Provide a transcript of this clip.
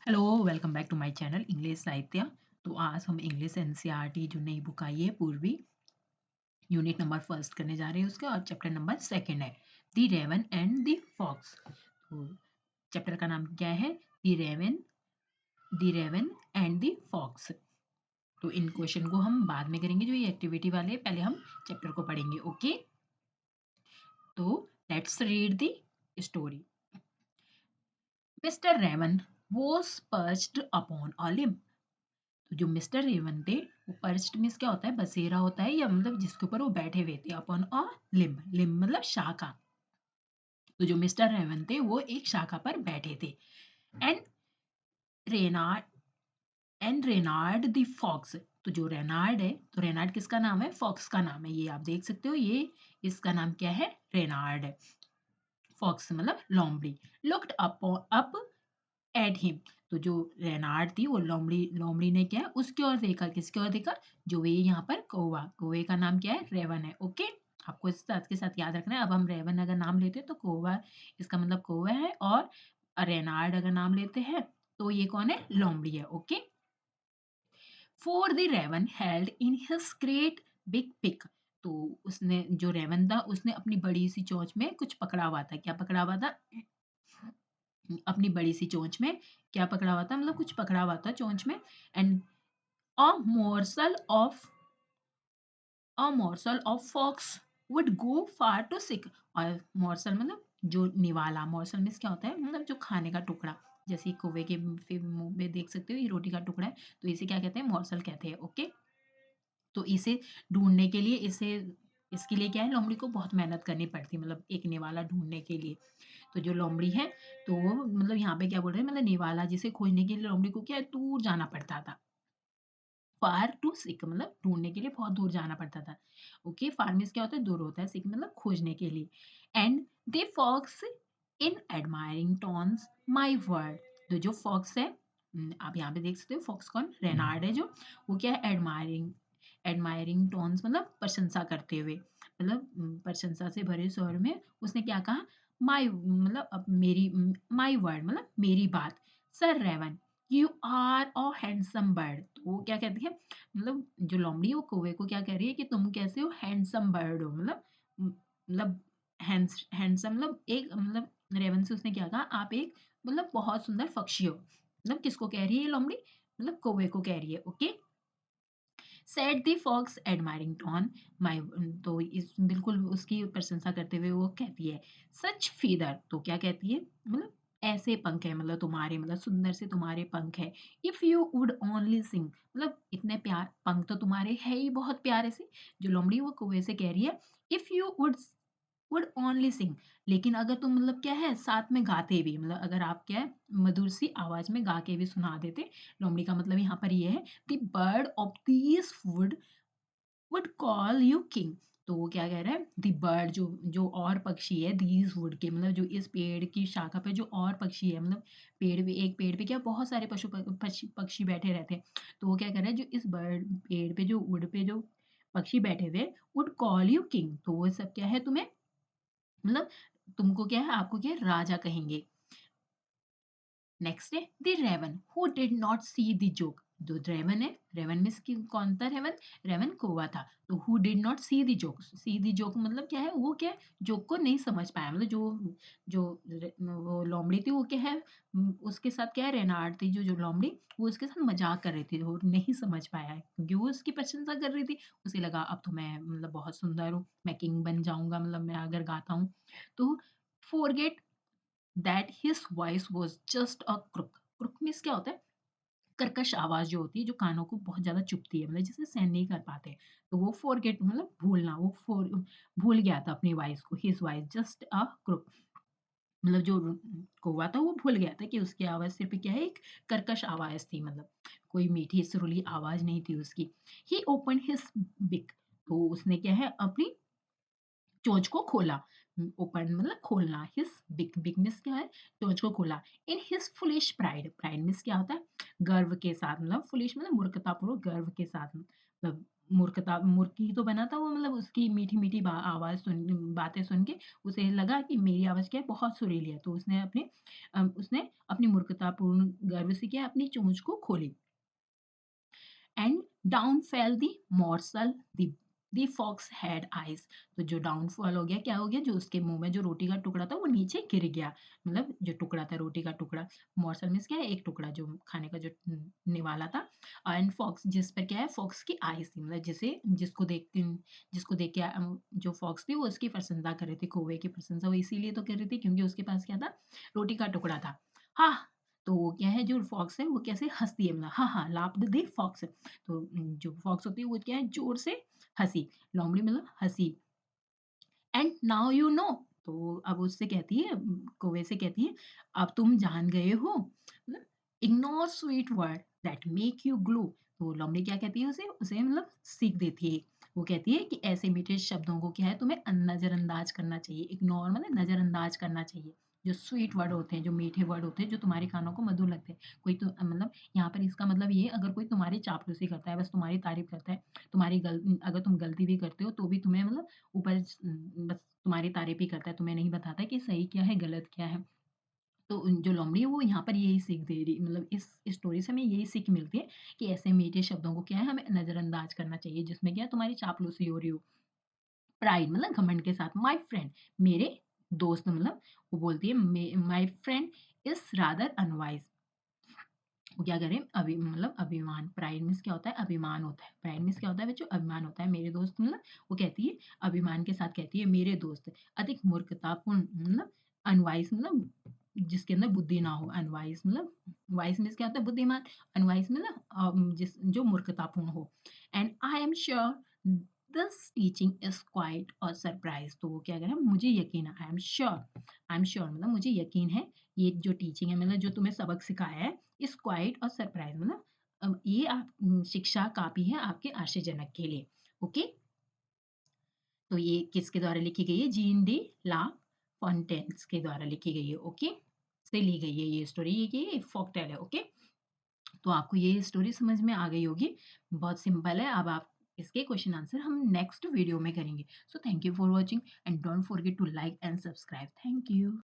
Hello welcome back to my channel English साहित्य। तो आज हम इंग्लिश एनसीईआरटी जो नई बुक आई है पूर्वी यूनिट नंबर फर्स्ट करने जा रहे हैं उसका और चैप्टर नंबर सेकंड है the raven and the fox. तो चैप्टर का नाम क्या है? The raven and the fox. तो इन क्वेश्चन को हम बाद में करेंगे, जो ये एक्टिविटी वाले हैं, पहले हम चैप्टर को पढ़ेंगे। ओके, तो let's read the story. Mister raven was perched upon a limb। तो जो मिस्टर रेवन थे, वो पर्च्ड मीन्स क्या होता है? बसेरा होता है, या मतलब जिसके ऊपर वो बैठे हुए थे। अपॉन अ लिम्ब, लिम्ब मतलब शाखा। तो जो मिस्टर रेवन थे वो एक शाखा पर बैठे थे। And Reynard Reynard the fox. तो जो रेनार्ड है, तो रेनार्ड किसका नाम है? फॉक्स का नाम है। ये आप देख सकते हो, ये इसका नाम क्या है? रेनार्ड है। फॉक्स मतलब लोमड़ी। Looked up at him. तो जो रेनार्ड थी, वो लोमड़ी लोमड़ी ने क्या है उसकी ओर देखा। किसकी ओर देखा? जो ये यहाँ पर कौवा, कौवे का नाम क्या है? रेवन है। ओके, आपको इस बात के साथ याद रखना है। अब हम रेवन अगर नाम लेते हैं तो कौवा, इसका मतलब कौवा है। और रेनार्ड अगर नाम लेते हैं तो ये कौन है? लोमड़ी है। Okay, for the raven held in his great big beak. तो उसने, जो रेवन था, उसने अपनी बड़ी सी चोंच में कुछ पकड़ा हुआ था। क्या पकड़ा हुआ था? अपनी बड़ी सी चोंच में क्या पकड़ा हुआ था? मतलब कुछ पकड़ा हुआ था चोंच में। And a morsel of fox would go far to seek। और morsel मतलब जो निवाला। morsel मीन्स क्या होता है? मतलब जो खाने का टुकड़ा। जैसे कौवे के मुंह में देख सकते हो, ये रोटी का टुकड़ा है, तो इसे क्या कहते हैं? morsel कहते हैं। ओके, तो इसे ढूंढने के लिए, इसके लिए क्या है? लोमड़ी को बहुत मेहनत करनी पड़ती है, मतलब एक निवाला ढूंढने के लिए। तो जो लोमड़ी है, तो वो मतलब यहाँ पे क्या बोल रहे हैं? मतलब निवाला जिसे खोजने के लिए लोमड़ी को क्या है? दूर जाना पड़ता था। फार टू सिक मतलब ढूंढने के लिए बहुत दूर जाना पड़ता था। ओके, फार मीन्स क्या होता है? दूर होता है। सिक मतलब खोजने के लिए। And the fox in admiring tones my word. तो जो फॉक्स है, आप यहाँ पे देख सकते हो, फॉक्स कौन? रेनार्ड है। जो वो क्या है? एडमायरिंग, एडमायरिंग टोन्स मतलब प्रशंसा करते हुए, मतलब प्रशंसा से भरे स्वर में उसने क्या कहा? माय मतलब अब मेरी, माय वर्ड मतलब मेरी बात। Sir raven, you are a handsome bird. तो वो क्या कहती है? मतलब जो लोमड़ी है वो कौवे को क्या कह रही है कि तुम कैसे हो? हैंडसम बर्ड हो। मतलब हैंडसम मतलब एक, मतलब रेवन से उसने क्या कहा? आप एक मतलब बहुत सुंदर पक्षी हो। मतलब किसको कह रही है ये लोमड़ी? मतलब कौवे को कह रही है। Okay, said the fox admiring tone my. तो इस बिल्कुल उसकी प्रशंसा करते हुए वो कहती है, सच फीदर। तो क्या कहती है? मतलब ऐसे पंख है, मतलब तुम्हारे, मतलब सुंदर से तुम्हारे पंख है। If you would only sing, मतलब इतने प्यार पंख तो तुम्हारे है ही बहुत प्यारे से। जो लोमड़ी वो कौवे से कह रही है, if you would only sing. लेकिन अगर तुम मतलब क्या है साथ में गाते भी, मतलब अगर आप क्या है मधुर सी आवाज में गा के भी सुना देते। लोमड़ी का मतलब यहाँ पर ये है, the bird of these would call you king. तो वो क्या कह रहा है? द बर्ड, जो जो और पक्षी है, दीज वुड के मतलब जो इस पेड़ की शाखा पे जो और पक्षी है, मतलब पेड़ पे, एक पेड़ पे क्या बहुत सारे पक्षी बैठे रहते हैं। तो वो क्या कर रहा है? जो इस बर्ड पेड़ पे, जो वुड पे जो पक्षी बैठे हुए, वुड कॉल यू किंग। तो वो सब क्या है? तुम्हें मतलब तुमको क्या है? आपको क्या है? राजा कहेंगे। नेक्स्ट है the raven who did not see the joke. जो रेवन है, रेवन मीन्स की कौन था? रेवन, रेवन कौवा था। तो who did not see the joke, see the joke मतलब क्या है? वो क्या है? जोक को नहीं समझ पाया। मतलब जो जो वो लोमड़ी थी, वो क्या है? उसके साथ क्या है? रेनार्ड थी, जो लोमड़ी, वो उसके साथ मजाक कर रही थी। वो नहीं समझ पाया है क्योंकि वो उसकी प्रशंसा कर रही थी। उसे लगा अब तो मैं मतलब बहुत सुंदर हूँ, मैं किंग बन जाऊंगा, मतलब मैं अगर गाता हूँ तो। Forget that his voice was just a croak. Croak means क्या होता है? कर्कश आवाज जो होती है, जो कानों को बहुत ज्यादा चुभती है, मतलब जिसे सहन नहीं कर पाते। तो वो फॉरगेट मतलब भूलना, वो भूल गया था अपनी वॉइस को। His voice just a croak मतलब जो कौवा था वो भूल गया था कि उसकी आवाज सिर्फ क्या है? एक कर्कश आवाज थी, मतलब कोई मीठी सुरीली आवाज नहीं थी उसकी। ही ओपन हिज बिक। तो उसने क्या है? अपनी चोंच को खोला। ओपन मतलब खोलना। हिज बिग, बिग मीन्स क्या है? चोंच को खोला। In his foolish pride, pride means क्या होता है? गर्व के साथ, मतलब फुलिश मतलब मूर्खतापूर्वक, गर्व के साथ मतलब मुर्गी तो बना था वो, मतलब उसकी मीठी-मीठी आवाज़ बातें सुन के उसे लगा कि मेरी आवाज़ क्या है बहुत सुरीली है। तो उसने अपनी मूर्खतापूर्ण गर्व से क्या है अपनी चोंच को खोली। And down fell the morsel, the fox had eyes. तो जो डाउनफॉल हो गया, क्या हो गया, जो उसके मुँह में जो रोटी का टुकड़ा था वो नीचे गिर गया। मतलब जो टुकड़ा था रोटी का टुकड़ा, मॉर्सल मीन्स क्या है एक टुकड़ा जो खाने का जो निवाला था। एंड फॉक्स जिस पर क्या है फॉक्स की आइज़ थी, मतलब जिसको देख के जो फॉक्स थी वो उसकी प्रशंसा कर रही थी, कौवे की प्रशंसा वो इसीलिए तो कर रही थी क्योंकि उसके पास क्या था, रोटी का टुकड़ा था। हाँ, तो वो क्या है जो फॉक्स है वो कैसे हँसती है, मतलब हाँ, हाँ, लाफ्ड द फॉक्स। तो जो फॉक्स होती है वो क्या है ज़ोर से हँसी, लोमड़ी मतलब हँसी। एंड नाउ यू नो, तो अब उससे कहती है कौवे से कहती है, अब तुम जान गए हो, मतलब ignore sweet word that make you glow. तो लोमड़ी क्या कहती है उसे उसे मतलब सीख देती है। वो कहती है कि ऐसे मीठे शब्दों को क्या है तुम्हें नज़रअंदाज करना चाहिए। इग्नोर मतलब नज़रअंदाज करना चाहिए। जो स्वीट वर्ड होते हैं, जो मीठे वर्ड होते हैं, जो तुम्हारे कानों को मधुर लगते हैं। कोई तो मतलब यहाँ पर इसका मतलब ये है, अगर कोई तुम्हारी चापलूसी करता है, बस तुम्हारी तारीफ़ करता है, अगर तुम गलती भी करते हो तो भी तुम्हें मतलब ऊपर बस तुम्हारी तारीफ़ ही करता है, तुम्हें नहीं बताता कि सही क्या है, गलत क्या है। तो जो लोमड़ी है वो यहाँ पर यही सीख दे रही, मतलब इस स्टोरी से हमें यही सीख मिलती है कि ऐसे मीठे शब्दों को क्या है हमें नज़रअंदाज करना चाहिए, जिसमें क्या है तुम्हारी चापलूसी हो रही हो। प्राइड मतलब घमंड के साथ, माय फ्रेंड मेरे दोस्त, मतलब वो बोलती है माय फ्रेंड इज़ रादर अनवाइज़। वो क्या करें मतलब अभिमान, प्राइड मीन्स क्या होता है, अभिमान होता है। प्राइड मीन्स क्या होता है बच्चों, अभिमान होता है। मेरे दोस्त मतलब वो कहती है अभिमान के साथ कहती है मेरे दोस्त अधिक मूर्खतापूर्ण, मतलब अनवाइज मतलब जिसके अंदर बुद्धि ना हो। अनवाइज मतलब वाइज मीन्स क्या होता है बुद्धिमान, अनवाइज मतलब जिस जो मूर्खतापूर्ण हो। And I am sure this teaching is quite और सरप्राइज। तो वो क्या करें, मुझे यकीन है, आई एम श्योर मतलब मुझे यकीन है, ये जो टीचिंग है मतलब जो तुम्हें सबक सिखाया है इज़ क्वाइट और सरप्राइज़, मतलब ये शिक्षा काफ़ी है आपके आश्चर्यजनक के लिए। ओके? तो ये किसके द्वारा लिखी गई है? जीन डी ला फोंटेन्स के द्वारा लिखी गई है। ओके? से ली गई है ये स्टोरी, ये एक फोक टेल है। ओके? तो आपको ये स्टोरी समझ में आ गई होगी। बहुत सिंपल है। अब आप इसके क्वेश्चन आंसर हम नेक्स्ट वीडियो में करेंगे। So thank you for watching and don't forget to like and subscribe. Thank you.